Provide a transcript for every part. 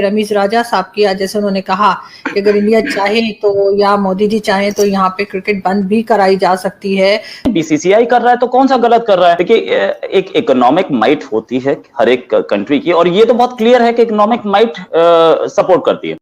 रमीज राजा साहब की, जैसे उन्होंने कहा कि अगर इंडिया चाहे तो या मोदी जी चाहे तो यहाँ पे क्रिकेट बंद भी कराई जा सकती है। बीसीसीआई कर रहा है तो कौन सा गलत कर रहा है? देखिए, एक इकोनॉमिक माइट होती है हर एक कंट्री की, और ये तो बहुत क्लियर है कि इकोनॉमिक माइट सपोर्ट करती है।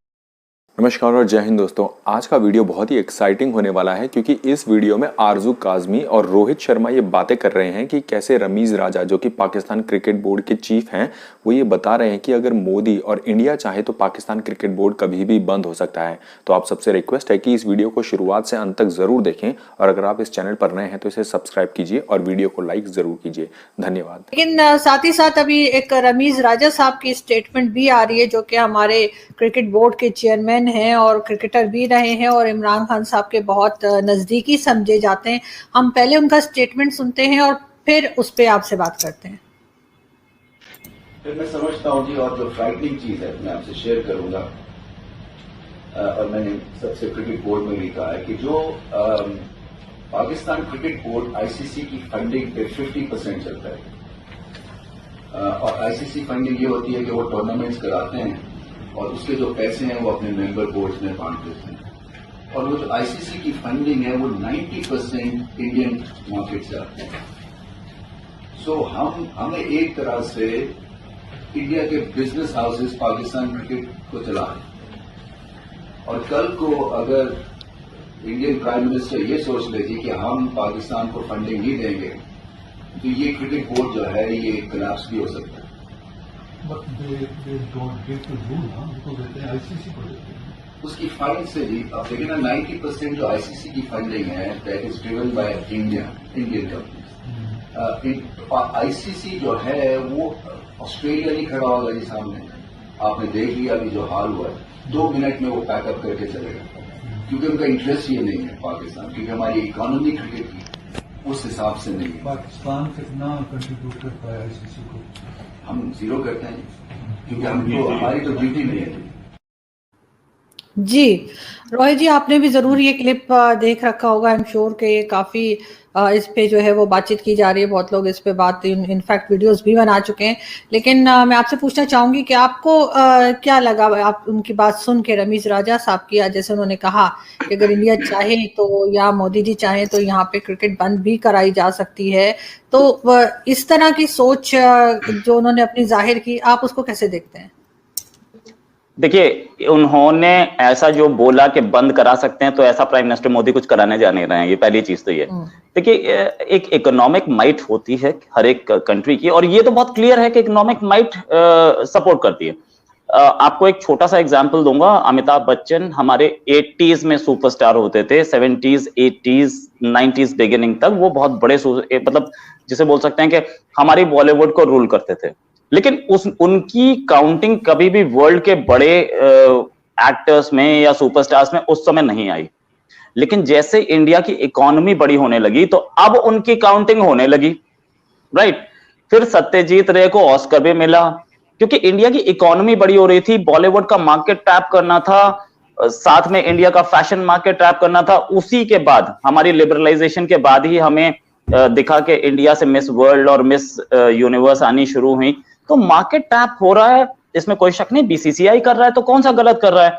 नमस्कार और जय हिंद दोस्तों। आज का वीडियो बहुत ही एक्साइटिंग होने वाला है क्योंकि इस वीडियो में आरजू काजमी और रोहित शर्मा ये बातें कर रहे हैं कि कैसे रमीज राजा जो कि पाकिस्तान क्रिकेट बोर्ड के चीफ हैं, वो ये बता रहे हैं कि अगर मोदी और इंडिया चाहे तो पाकिस्तान क्रिकेट बोर्ड कभी भी बंद हो सकता है। तो आप सबसे रिक्वेस्ट है कि इस वीडियो को शुरुआत से अंत तक जरूर देखें, और अगर आप इस चैनल पर नए हैं तो इसे सब्सक्राइब कीजिए और वीडियो को लाइक जरूर कीजिए। धन्यवाद। लेकिन साथ ही साथ अभी एक रमीज राजा साहब की स्टेटमेंट भी आ रही है, जो कि हमारे क्रिकेट बोर्ड के चेयरमैन हैं और क्रिकेटर भी रहे हैं और इमरान खान साहब के बहुत नजदीकी समझे जाते हैं। हम पहले उनका स्टेटमेंट सुनते हैं और फिर उस पर आपसे बात करते हैं। फिर मैं समझता हूँ जी, और जो फ्राइटनिंग चीज है मैं आपसे शेयर करूंगा, और मैंने सबसे क्रिकेट बोर्ड में भी कहा है कि जो पाकिस्तान क्रिकेट बोर्ड आईसीसी की फंडिंग पे 50% चलता है, और आईसीसी फंडिंग ये होती है कि वो टूर्नामेंट्स कराते हैं और उसके जो पैसे हैं वो अपने मेंबर बोर्ड्स में बांट देते हैं, और वो जो आईसीसी की फंडिंग है वो 90% इंडियन मार्केट से आते हैं। सो हमें एक तरह से इंडिया के बिजनेस हाउसेस पाकिस्तान क्रिकेट को चला रहे हैं, और कल को अगर इंडियन प्राइम मिनिस्टर ये सोच ले कि हम पाकिस्तान को फंडिंग नहीं देंगे तो ये क्रिकेट बोर्ड जो है ये कोलैप्स भी हो सकता है। उसकी फाइल से जी अब देखिए ना, 90% जो आईसीसी की फंडिंग है that is driven by Indian companies. ICC जो है वो ऑस्ट्रेलिया नहीं खड़ा होगा जी सामने। आपने देख लिया अभी जो हाल हुआ है, 2 मिनट में वो पैकअप करके चलेगा, क्योंकि उनका इंटरेस्ट ये नहीं है पाकिस्तान, क्योंकि हमारी इकोनॉमी क्रिकेट की उस हिसाब से नहीं है। पाकिस्तान कितना कंट्रीब्यूट करता है आईसीसी को? हम जीरो करते हैं, क्योंकि हमको हमारी तो ड्यूटी नहीं है जी। रोहित जी, आपने भी जरूर ये क्लिप देख रखा होगा। आई एम श्योर के ये काफी इस पे जो है वो बातचीत की जा रही है, बहुत लोग इस पे बात इनफैक्ट वीडियोस भी बना चुके हैं। लेकिन मैं आपसे पूछना चाहूंगी कि आपको क्या लगा आप उनकी बात सुन के, रमीज राजा साहब की, जैसे उन्होंने कहा कि अगर इंडिया चाहे तो या मोदी जी चाहे तो यहाँ पे क्रिकेट बंद भी कराई जा सकती है, तो इस तरह की सोच जो उन्होंने अपनी जाहिर की, आप उसको कैसे देखते हैं? देखिए, उन्होंने ऐसा जो बोला कि बंद करा सकते हैं, तो ऐसा प्राइम मिनिस्टर मोदी कुछ कराने जा नहीं रहे हैं। ये पहली चीज तो ये। देखिए, एक इकोनॉमिक माइट होती है हर एक कंट्री की, और ये तो बहुत क्लियर है कि इकोनॉमिक माइट सपोर्ट करती है। आपको एक छोटा सा एग्जांपल दूंगा। अमिताभ बच्चन हमारे 80s में सुपरस्टार होते थे, 70s 80s 90s बिगिनिंग तक वो बहुत बड़े मतलब जिसे बोल सकते हैं कि हमारी बॉलीवुड को रूल करते थे। लेकिन उनकी काउंटिंग कभी भी वर्ल्ड के बड़े एक्टर्स में या सुपरस्टार्स में उस समय नहीं आई। लेकिन जैसे इंडिया की इकोनॉमी बड़ी होने लगी तो अब उनकी काउंटिंग होने लगी, राइट। फिर सत्यजीत रे को ऑस्कर भी मिला, क्योंकि इंडिया की इकोनॉमी बड़ी हो रही थी, बॉलीवुड का मार्केट टैप करना था, साथ में इंडिया का फैशन मार्केट टैप करना था। उसी के बाद हमारी लिबरलाइजेशन के बाद ही हमें दिखा कि इंडिया से मिस वर्ल्ड और मिस यूनिवर्स आनी शुरू हुई। तो मार्केट टैप हो रहा है, इसमें कोई शक नहीं। बीसीसीआई कर रहा है तो कौन सा गलत कर रहा है?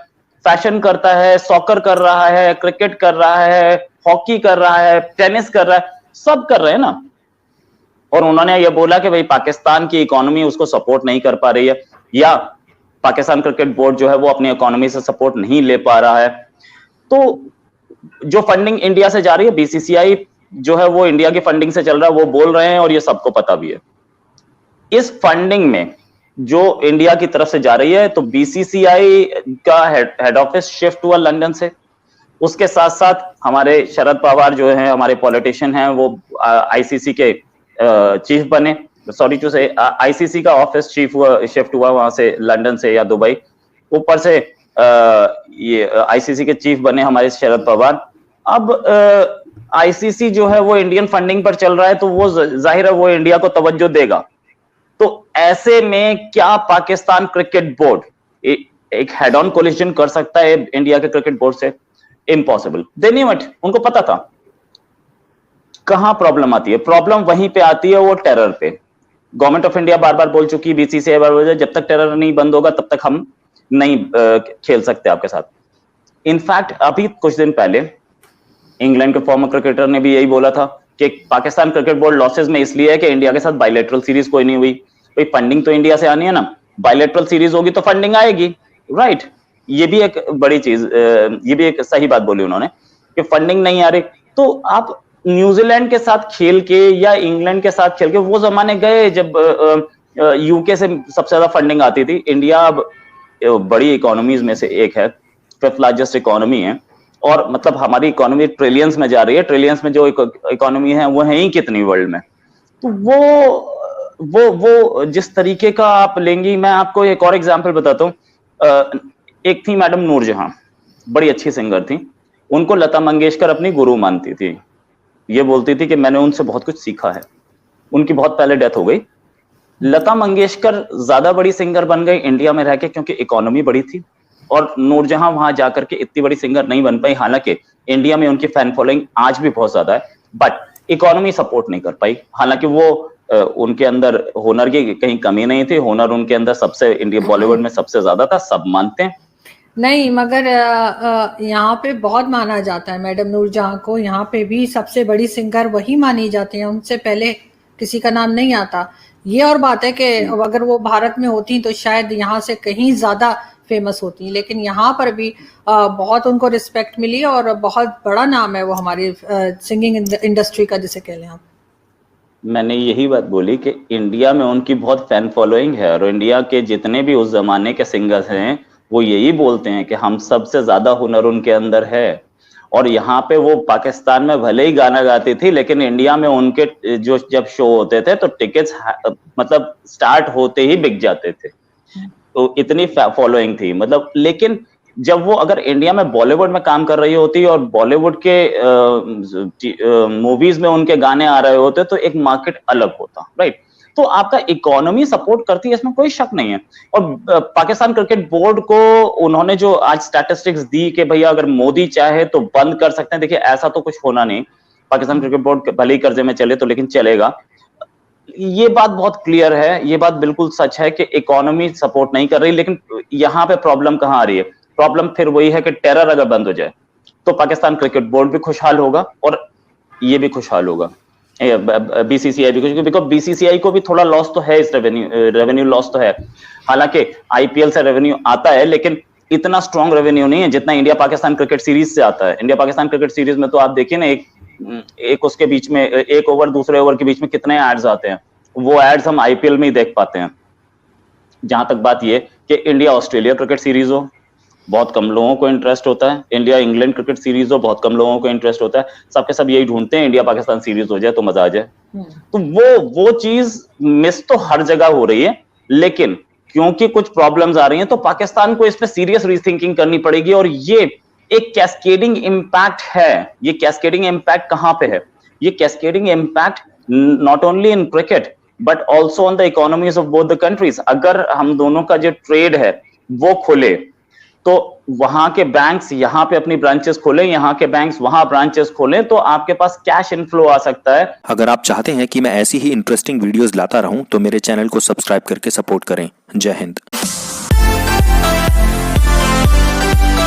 फैशन करता है, सॉकर कर रहा है, क्रिकेट कर रहा है, हॉकी कर रहा है, टेनिस कर रहा है, सब कर रहे हैं ना। और उन्होंने ये बोला कि भाई पाकिस्तान की इकोनॉमी उसको सपोर्ट नहीं कर पा रही है, या पाकिस्तान क्रिकेट बोर्ड जो है वो अपनी इकोनॉमी से सपोर्ट नहीं ले पा रहा है। तो जो फंडिंग इंडिया से जा रही है, बीसीसीआई जो है वो इंडिया की फंडिंग से चल रहा है, वो बोल रहे हैं और ये सबको पता भी है। इस फंडिंग में जो इंडिया की तरफ से जा रही है, तो बीसीसीआई का हेड ऑफिस शिफ्ट हुआ लंदन से। उसके साथ साथ हमारे शरद पवार जो है, हमारे पॉलिटिशियन हैं, वो आईसीसी के चीफ बने। सॉरी टू से, आईसीसी का ऑफिस शिफ्ट हुआ वहां से, लंदन से या दुबई। ऊपर से ये आईसीसी के चीफ बने हमारे शरद पवार। अब आईसीसी जो है वो इंडियन फंडिंग पर चल रहा है, तो वो जाहिर है वो इंडिया को तवज्जो देगा। तो ऐसे में क्या पाकिस्तान क्रिकेट बोर्ड एक हेड ऑन कोलिजन कर सकता है इंडिया के क्रिकेट बोर्ड से? इम्पॉसिबल। दे न्यू इट, उनको पता था। कहां प्रॉब्लम आती है? प्रॉब्लम वहीं पे आती है, वो टेरर पे। गवर्नमेंट ऑफ इंडिया बार बार बोल चुकी, बीसीसीआई बार बोल, जब तक टेरर नहीं बंद होगा तब तक हम नहीं खेल सकते आपके साथ। इनफैक्ट अभी कुछ दिन पहले इंग्लैंड के फॉर्मर क्रिकेटर ने भी यही बोला था कि पाकिस्तान क्रिकेट बोर्ड लॉसेस में इसलिए है कि इंडिया के साथ बायलैटरल सीरीज कोई नहीं हुई। भाई फंडिंग तो इंडिया से आनी है ना, बायलैटरल सीरीज होगी तो फंडिंग आएगी, राइट। ये भी एक बड़ी चीज, ये भी एक सही बात बोली उन्होंने कि फंडिंग नहीं आ रही। तो आप न्यूजीलैंड के साथ खेल के या इंग्लैंड के साथ खेल के, वो जमाने गए जब यूके से सबसे ज्यादा फंडिंग आती थी। इंडिया अब बड़ी इकोनॉमीज में से एक है, 5th लार्जेस्ट इकोनॉमी है, और मतलब हमारी इकोनॉमी ट्रिलियंस में जा रही है। ट्रिलियंस में जो इकोनॉमी है वो है ही कितनी वर्ल्ड में। तो वो जिस तरीके का आप लेंगी, मैं आपको एक और एग्जांपल बताता हूँ। एक थी मैडम नूरजहां, बड़ी अच्छी सिंगर थी, उनको लता मंगेशकर अपनी गुरु मानती थी। ये बोलती थी कि मैंने उनसे बहुत कुछ सीखा है। उनकी बहुत पहले डेथ हो गई। लता मंगेशकर ज्यादा बड़ी सिंगर बन गई इंडिया में रह के क्योंकि इकोनॉमी बड़ी थी, और नूरजहां वहां जाकर के इतनी बड़ी सिंगर नहीं बन पाई। हालांकि इंडिया में उनकी फैन फॉलोइंग आज भी बहुत ज्यादा है, बट इकोनॉमी सपोर्ट नहीं कर पाई। हालांकि वो उनके अंदर हुनर की कहीं कमी नहीं थी, हुनर उनके अंदर सबसे, इंडिया बॉलीवुड में सबसे ज्यादा था, सब मानते हैं। नहीं, मगर यहाँ पे बहुत माना जाता है मैडम नूरजहां को, यहाँ पे भी सबसे बड़ी सिंगर वही मानी जाती है, उनसे पहले किसी का नाम नहीं आता। ये और बात है कि अगर वो भारत में होती तो शायद यहाँ से कहीं ज्यादा फेमस होती, लेकिन यहाँ पर भी बहुत उनको रिस्पेक्ट मिली और बहुत बड़ा नाम है वो हमारी सिंगिंग इंडस्ट्री का, जिसे कह लें आप। मैंने यही बात बोली कि इंडिया में उनकी बहुत फैन फॉलोइंग है, और इंडिया के जितने भी उस जमाने के सिंगर्स हैं वो यही बोलते हैं कि हम सबसे ज्यादा हुनर उनके अंदर है। और यहाँ पे वो पाकिस्तान में भले ही गाना गाती थी, लेकिन इंडिया में उनके जो जब शो होते थे तो टिकट्स मतलब स्टार्ट होते ही बिक जाते थे, तो इतनी फॉलोइंग थी मतलब। लेकिन जब वो अगर इंडिया में बॉलीवुड में काम कर रही होती और बॉलीवुड के मूवीज में उनके गाने आ रहे होते तो एक मार्केट अलग होता, राइट। तो आपका इकोनॉमी सपोर्ट करती है, इसमें कोई शक नहीं है। और पाकिस्तान क्रिकेट बोर्ड को उन्होंने जो आज स्टैटिस्टिक्स दी कि भैया अगर मोदी चाहे तो बंद कर सकते हैं, देखिए ऐसा तो कुछ होना नहीं। पाकिस्तान क्रिकेट बोर्ड भले ही कर्जे में चले तो लेकिन चलेगा, ये बात बहुत क्लियर है, ये बात बिल्कुल सच है कि इकोनॉमी सपोर्ट नहीं कर रही। लेकिन यहाँ पे प्रॉब्लम कहाँ आ रही है? प्रॉब्लम फिर वही है कि टेरर अगर बंद हो जाए तो पाकिस्तान क्रिकेट बोर्ड भी खुशहाल होगा और ये भी खुशहाल होगा, बीसीसीआई भी, बिकॉज बीसीसीआई को भी थोड़ा लॉस तो है, इस रेवेन्यू लॉस तो है। हालांकि आईपीएल से रेवेन्यू आता है लेकिन इतना स्ट्रॉन्ग रेवेन्यू नहीं है जितना इंडिया पाकिस्तान क्रिकेट सीरीज से आता है। इंडिया पाकिस्तान क्रिकेट सीरीज में तो आप देखिए ना, एक उसके बीच में, एक ओवर दूसरे ओवर के बीच में कितने एड्स आते हैं, वो एड्स हम आईपीएल में ही देख पाते हैं। जहां तक बात ये कि इंडिया ऑस्ट्रेलिया क्रिकेट सीरीज हो, बहुत कम लोगों को इंटरेस्ट होता है। इंडिया इंग्लैंड क्रिकेट सीरीज हो, बहुत कम लोगों को इंटरेस्ट होता है। सबके सब यही ढूंढते हैं इंडिया पाकिस्तान सीरीज हो जाए तो मजा आ जाए। तो वो चीज मिस तो हर जगह हो रही है, लेकिन क्योंकि कुछ प्रॉब्लम्स आ रही हैं तो पाकिस्तान को इस पे सीरियस रीथिंकिंग करनी पड़ेगी। और ये एक कैस्केडिंग इंपैक्ट है। ये कैस्केडिंग इंपैक्ट कहां पे है? ये cascading impact not only in cricket but also on the economies of both the countries. अगर हम दोनों का जो ट्रेड है वो खुले तो वहां के बैंक्स यहाँ पे अपनी ब्रांचेस खोलें, यहाँ के बैंक्स वहां ब्रांचेस खोलें, तो आपके पास कैश इनफ्लो आ सकता है। अगर आप चाहते हैं कि मैं ऐसी ही इंटरेस्टिंग वीडियोस लाता रहूं तो मेरे चैनल को सब्सक्राइब करके सपोर्ट करें। जय हिंद।